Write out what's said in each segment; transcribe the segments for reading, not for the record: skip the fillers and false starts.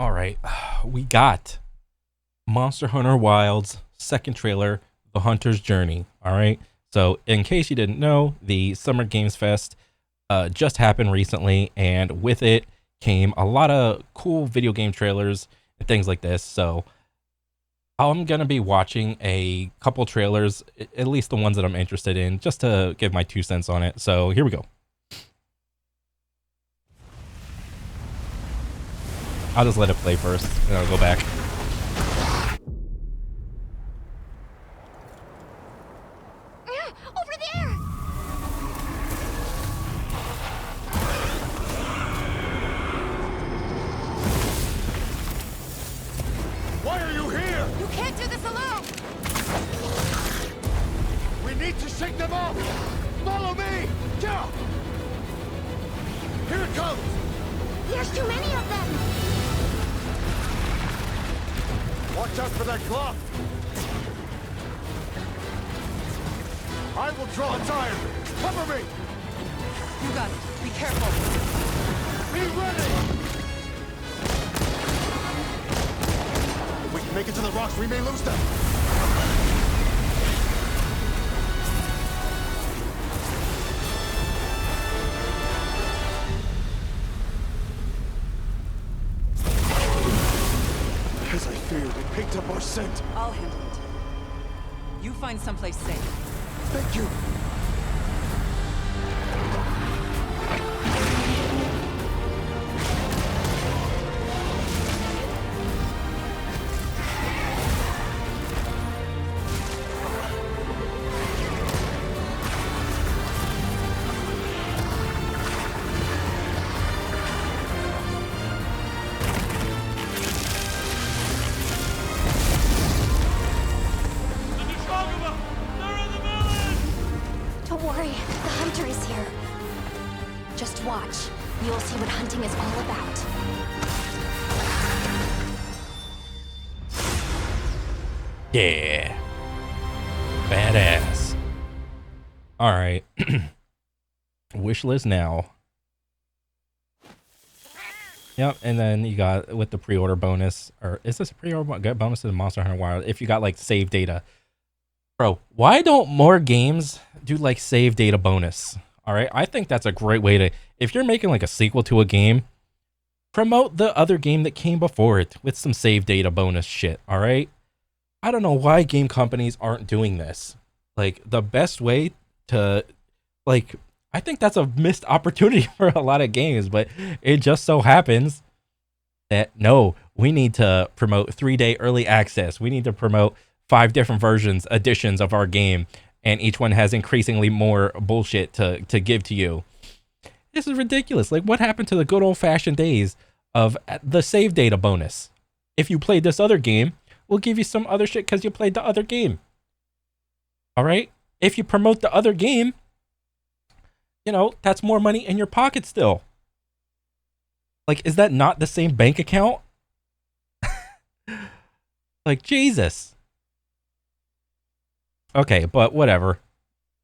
All right, we got Monster Hunter Wilds second trailer, The Hunter's Journey. All right, so in case you didn't know, the Summer Games Fest just happened recently, and with it came a lot of cool video game trailers and things like this. So I'm gonna be watching a couple trailers, at least the ones that I'm interested in, just to give my 2 cents on it. So here we go. I'll just let it play first, and I'll go back. Over there! Why are you here? You can't do this alone! We need to shake them off! Follow me! Yeah! Here it comes! There's too many of them! Watch out for that glove! I will draw its iron! Cover me! You got it. Be careful. Be ready! If we can make it to the rocks, we may lose them! As I feared, it picked up our scent. I'll handle it. You find someplace safe. Thank you! Don't worry, the hunter is here. Just watch. You'll see what hunting is all about. Yeah. Badass. All right. Wish list now. Yep, and then you got with the pre-order bonus, or is this a pre-order bonus to the Monster Hunter Wild? If you got like save data. Bro, why don't more games do like save data bonus? All right, I think that's a great way to, if you're making like a sequel to a game, promote the other game that came before it with some save data bonus shit, all right? I don't know why game companies aren't doing this. Like, the best way to, like, I think that's a missed opportunity for a lot of games, but it just so happens that no, we need to promote 3-day early access. We need to promote 5 different versions, editions of our game, and each one has increasingly more bullshit to give to you. This is ridiculous. Like, what happened to the good old-fashioned days of the save data bonus? If you played this other game, we'll give you some other shit because you played the other game. All right? If you promote the other game, you know, that's more money in your pocket still. Like, is that not the same bank account? Like, Jesus. Okay, but whatever.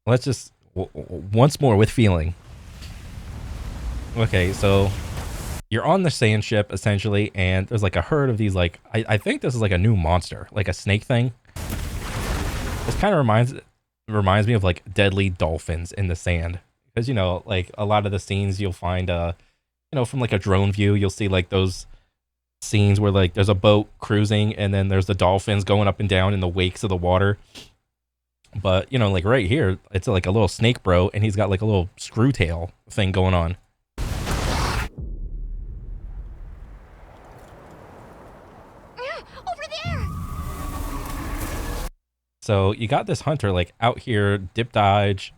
Let's just once more with feeling. Okay, so you're on the sand ship essentially, and there's like a herd of these, like, I think this is like a new monster, like a snake thing. This kind of reminds me of like deadly dolphins in the sand, because, you know, like a lot of the scenes you'll find you know, from like a drone view, you'll see like those scenes where like there's a boat cruising and then there's the dolphins going up and down in the wakes of the water. But, you know, like right here, it's like a little snake bro, and he's got like a little screw tail thing going on. Over there! So you got this hunter like out here, dip, dive,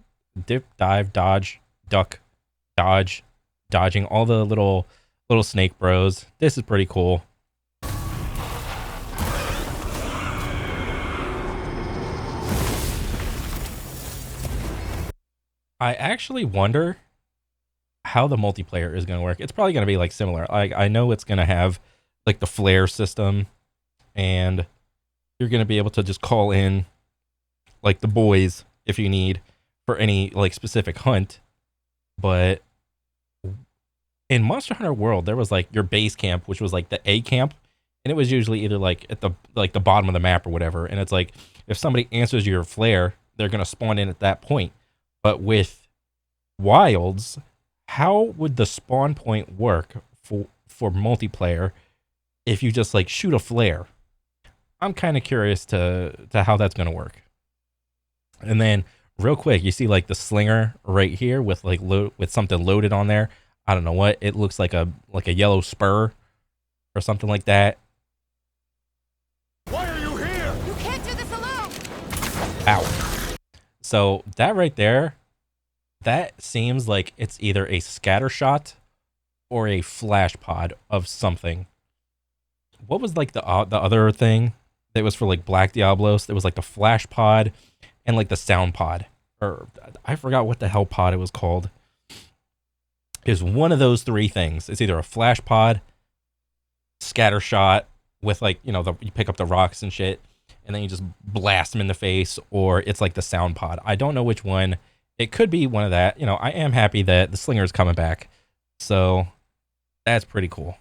dodge, duck, dodge, dodging all the little snake bros. This is pretty cool. I actually wonder how the multiplayer is going to work. It's probably going to be like similar. I know it's going to have like the flare system, and you're going to be able to just call in like the boys if you need for any like specific hunt. But In Monster Hunter World, there was like your base camp, which was like the A camp, and it was usually either like at the bottom of the map or whatever. And it's like if somebody answers your flare, they're gonna spawn in at that point. But with Wilds, how would the spawn point work for multiplayer if you just like shoot a flare? I'm kind of curious to how that's gonna work. And then real quick, you see like the slinger right here with like with something loaded on there. I don't know what it looks like, a yellow spur or something like that. Why are you here? You can't do this alone! Ow. So that right there, that seems like it's either a scatter shot or a flash pod of something. What was like the other thing that was for like Black Diablos? It was like the flash pod and like the sound pod, or I forgot what the hell pod it was called. Is one of those three things. It's either a flash pod, scatter shot with like, you know, you pick up the rocks and shit, and then you just blast them in the face, or it's like the sound pod. I don't know which one. It could be one of that. You know, I am happy that the slinger is coming back, so that's pretty cool.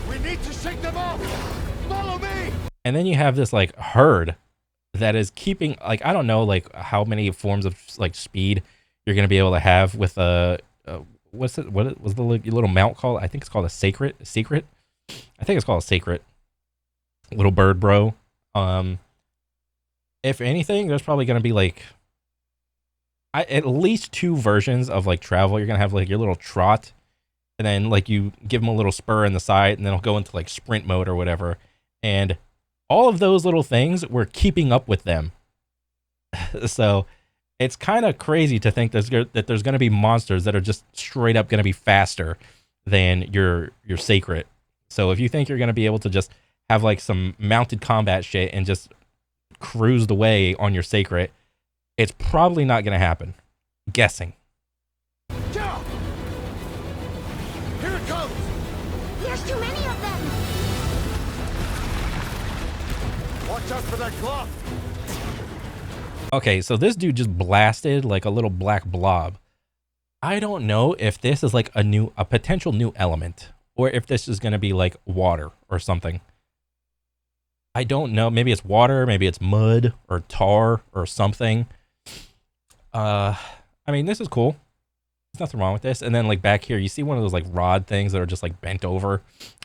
We need to shake them off. Follow me. And then you have this like herd that is keeping, like, I don't know like how many forms of like speed you're gonna be able to have with a what was the little mount called? I think it's called a secret. I think it's called a sacred little bird, bro. If anything, there's probably gonna be like at least two versions of like travel. You're gonna have like your little trot, and then like you give them a little spur in the side, and then it'll go into like sprint mode or whatever. And all of those little things, we're keeping up with them. So it's kind of crazy to think that there's going to be monsters that are just straight up going to be faster than your sacred. So if you think you're going to be able to just have like some mounted combat shit and just cruise the way on your sacred, it's probably not going to happen. Guessing. Yeah. Here it comes. There's too many of them! Watch out for that glove. Okay, so this dude just blasted like a little black blob. I don't know if this is like a potential new element, or if this is going to be like water or something. I don't know. Maybe it's water, maybe it's mud or tar or something. I mean, this is cool. There's nothing wrong with this. And then like back here, you see one of those like rod things that are just like bent over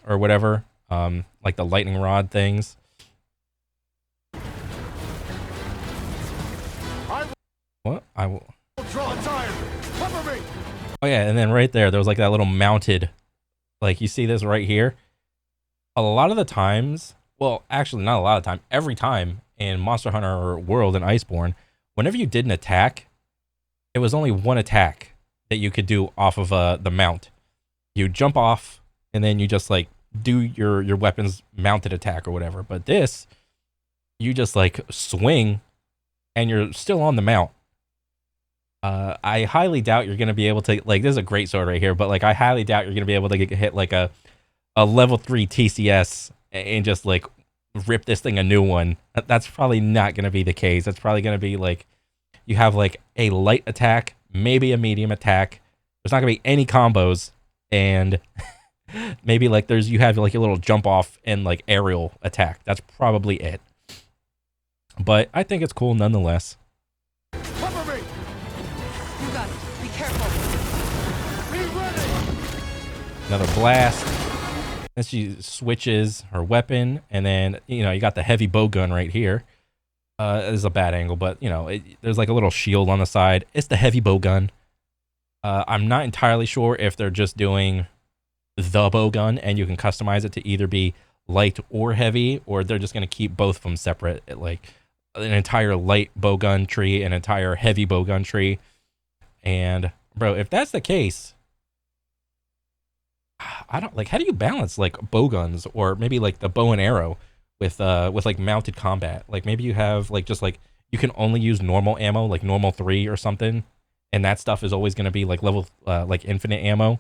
or whatever. Like the lightning rod things. What? I will Draw tired. Cover me. Oh yeah, and then right there was like that little mounted, like you see this right here. A lot of the times, well, actually not a lot of time, every time in Monster Hunter World and Iceborne, whenever you did an attack, it was only one attack that you could do off of the mount. You jump off, and then you just like do your weapon's mounted attack or whatever. But this, you just like swing, and you're still on the mount. I highly doubt you're going to be able to, like, this is a great sword right here, but like I highly doubt you're going to be able to hit like a level 3 TCS and just like rip this thing a new one. That's probably not going to be the case. That's probably going to be like you have like a light attack, maybe a medium attack. There's not going to be any combos, and maybe like you have like a little jump off and like aerial attack. That's probably it. But I think it's cool nonetheless. Cover me. You got it. Be careful. Be ready. Another blast. Then she switches her weapon, and then you know you got the heavy bow gun right here. This is a bad angle, but you know there's like a little shield on the side. It's the heavy bow gun. I'm not entirely sure if they're just doing the bow gun and you can customize it to either be light or heavy, or they're just going to keep both of them separate, like an entire light bow gun tree, an entire heavy bow gun tree. And bro, if that's the case, I don't like, how do you balance like bow guns or maybe like the bow and arrow with like mounted combat? Like maybe you have like just like you can only use normal ammo, like normal 3 or something, and that stuff is always going to be like level like infinite ammo.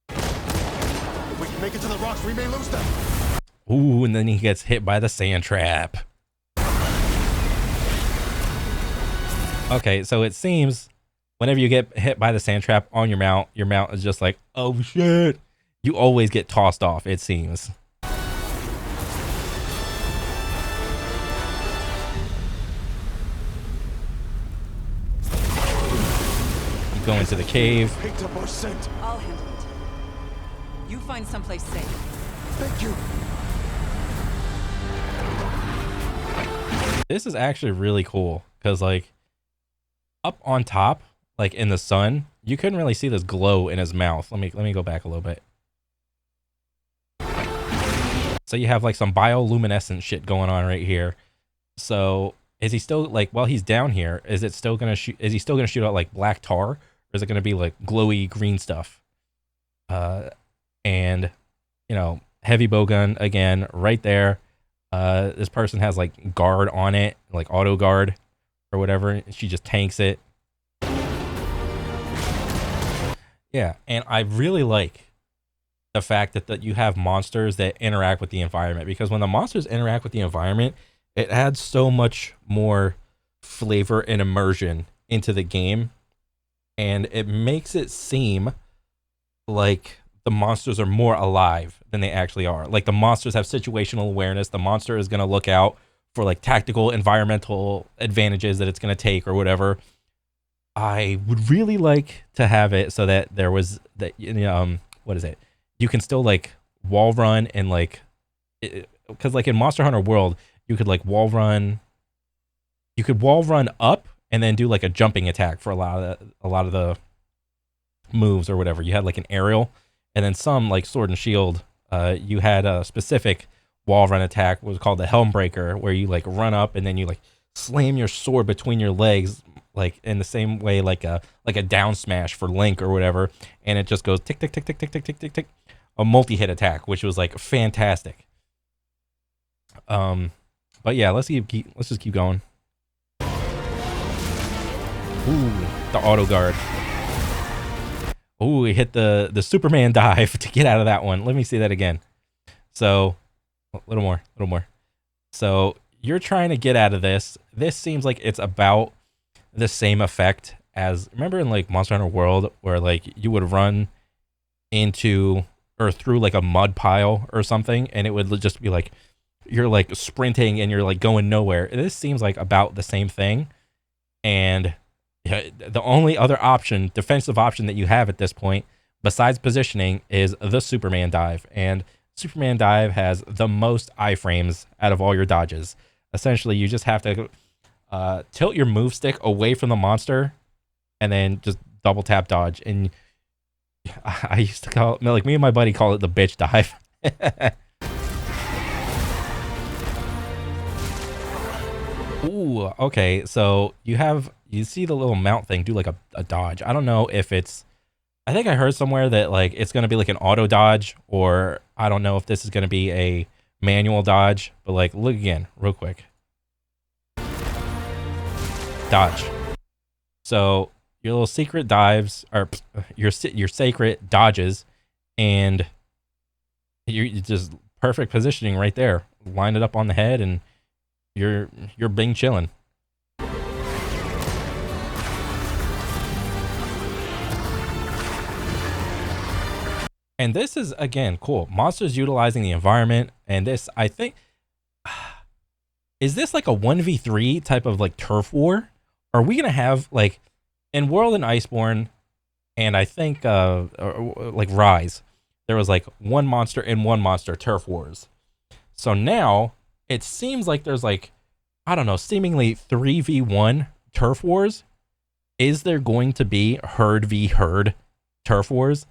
If we can make it to the rocks, we may lose them. Ooh, and then he gets hit by the sand trap. Okay, so it seems whenever you get hit by the sand trap on your mount is just like, oh shit. You always get tossed off, it seems. You go into the cave. Picked up our scent. I'll handle it. You find someplace safe. Thank you. This is actually really cool because, like, up on top, like in the sun, you couldn't really see this glow in his mouth. Let me go back a little bit. So you have like some bioluminescent shit going on right here. So is he still like, while he's down here, is it still gonna shoot? Is he still gonna shoot out like black tar, or is it gonna be like glowy green stuff? And you know, heavy bow gun again, right there. This person has like guard on it, like auto guard or whatever. She just tanks it. Yeah, and I really like the fact that you have monsters that interact with the environment, because when the monsters interact with the environment, it adds so much more flavor and immersion into the game, and it makes it seem like the monsters are more alive than they actually are. Like the monsters have situational awareness. The monster is going to look out for like tactical environmental advantages that it's going to take or whatever. I would really like to have it so that there was that, what is it? You can still like wall run and like, because like in Monster Hunter World, you could like wall run up and then do like a jumping attack for a lot of the moves or whatever. You had like an aerial, and then some like Sword and Shield. You had a specific wall run attack, was called the Helmbreaker, where you like run up and then you like slam your sword between your legs, like in the same way like a down smash for Link or whatever, and it just goes tick tick tick tick tick tick tick tick tick, a multi-hit attack, which was like fantastic. But yeah, let's just keep going. Ooh, the auto guard. Ooh, he hit the Superman dive to get out of that one. Let me see that again. So, a little more. So, you're trying to get out of this. This seems like it's about the same effect as, remember in like Monster Hunter World, where like you would run into or through like a mud pile or something, and it would just be like, you're like sprinting and you're like going nowhere. This seems like about the same thing. And the only other option, defensive option that you have at this point, besides positioning, is the Superman dive. And Superman dive has the most iframes out of all your dodges. Essentially, you just have to tilt your move stick away from the monster and then just double tap dodge. And I used to call it, like, me and my buddy call it the bitch dive. Ooh, okay, so you see the little mount thing do like a dodge. I don't know if it's, I think I heard somewhere that like it's going to be like an auto dodge, or I don't know if this is going to be a manual dodge, but like look again real quick. Dodge. So your little secret dives, or your sacred dodges, and you just perfect positioning right there. Line it up on the head and you're bing chilling. And this is, again, cool. Monsters utilizing the environment. And this, I think, is this like a 1v3 type of like turf war? Are we going to have like in World and Iceborne, and I think like Rise, there was like one monster and one monster turf wars. So now it seems like there's like, I don't know, seemingly 3v1 turf wars. Is there going to be herd v herd turf wars?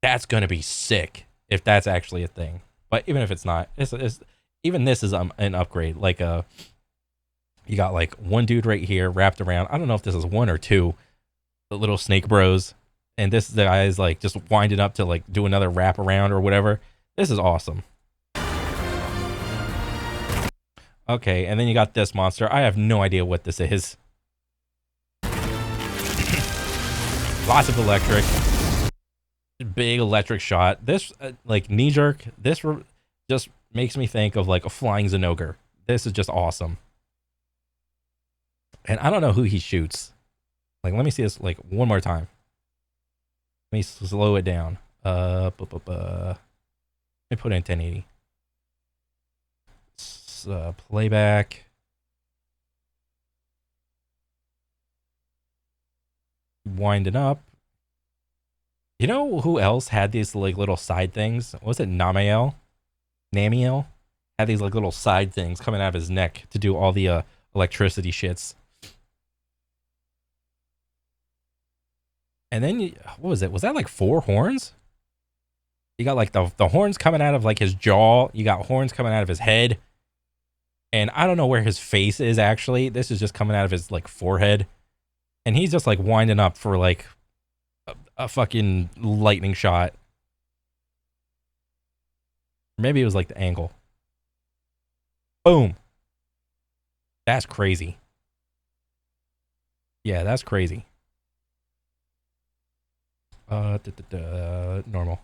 That's going to be sick if that's actually a thing. But even if it's not, even this is an upgrade. Like you got like one dude right here wrapped around. I don't know if this is one or two, the little snake bros. And this guy is like just winding up to like do another wrap around or whatever. This is awesome. Okay, and then you got this monster. I have no idea what this is. Lots of electric. Big electric shot. This, like, knee jerk, this just makes me think of, like, a flying Zenogre. This is just awesome. And I don't know who he shoots. Like, let me see this like one more time. Let me slow it down. Let me put it in 1080. Playback. Winding up. You know who else had these like little side things? Was it Namiel? Namiel had these like little side things coming out of his neck to do all the electricity shits. And then what was it? Was that like 4 horns? You got like the horns coming out of like his jaw. You got horns coming out of his head. And I don't know where his face is actually. This is just coming out of his like forehead. And he's just like winding up for like a fucking lightning shot. Maybe it was like the angle. Boom. That's crazy. Yeah, that's crazy. Normal.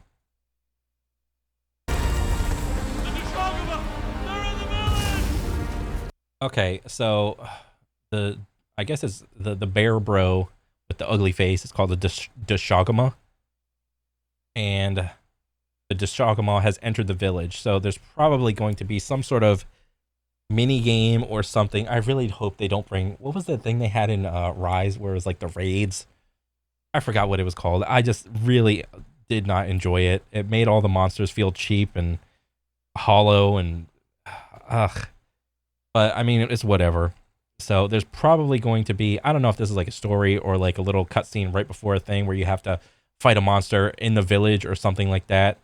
Okay, so I guess it's the bear bro with the ugly face. It's called the Deshagama. And the Deshagama has entered the village. So there's probably going to be some sort of mini game or something. I really hope they don't bring, what was the thing they had in Rise where it was like the raids? I forgot what it was called. I just really did not enjoy it. It made all the monsters feel cheap and hollow and ugh. But I mean, it's whatever. So there's probably going to be, I don't know if this is like a story or like a little cutscene right before a thing where you have to fight a monster in the village or something like that.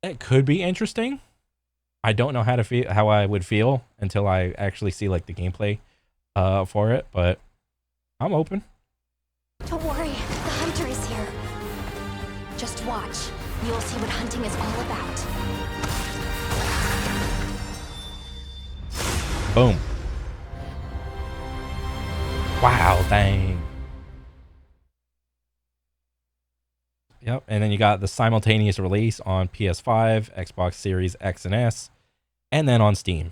It could be interesting. I don't know how I would feel until I actually see like the gameplay for it, but I'm open. Don't worry, the hunter is here. Just watch. You'll see what hunting is all about. Boom. Wow, dang. Yep, and then you got the simultaneous release on PS5, Xbox Series X and S, and then on Steam.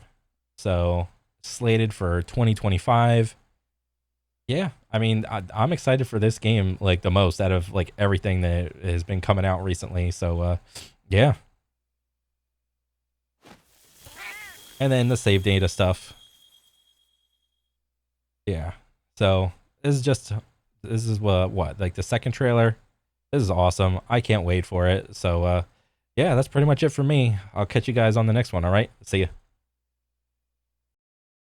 So, slated for 2025. Yeah, I mean, I'm excited for this game like the most out of like everything that has been coming out recently. So, yeah. And then the save data stuff. Yeah. So this is what like the second trailer. This is awesome. I can't wait for it. So, yeah, that's pretty much it for me. I'll catch you guys on the next one. All right. See ya.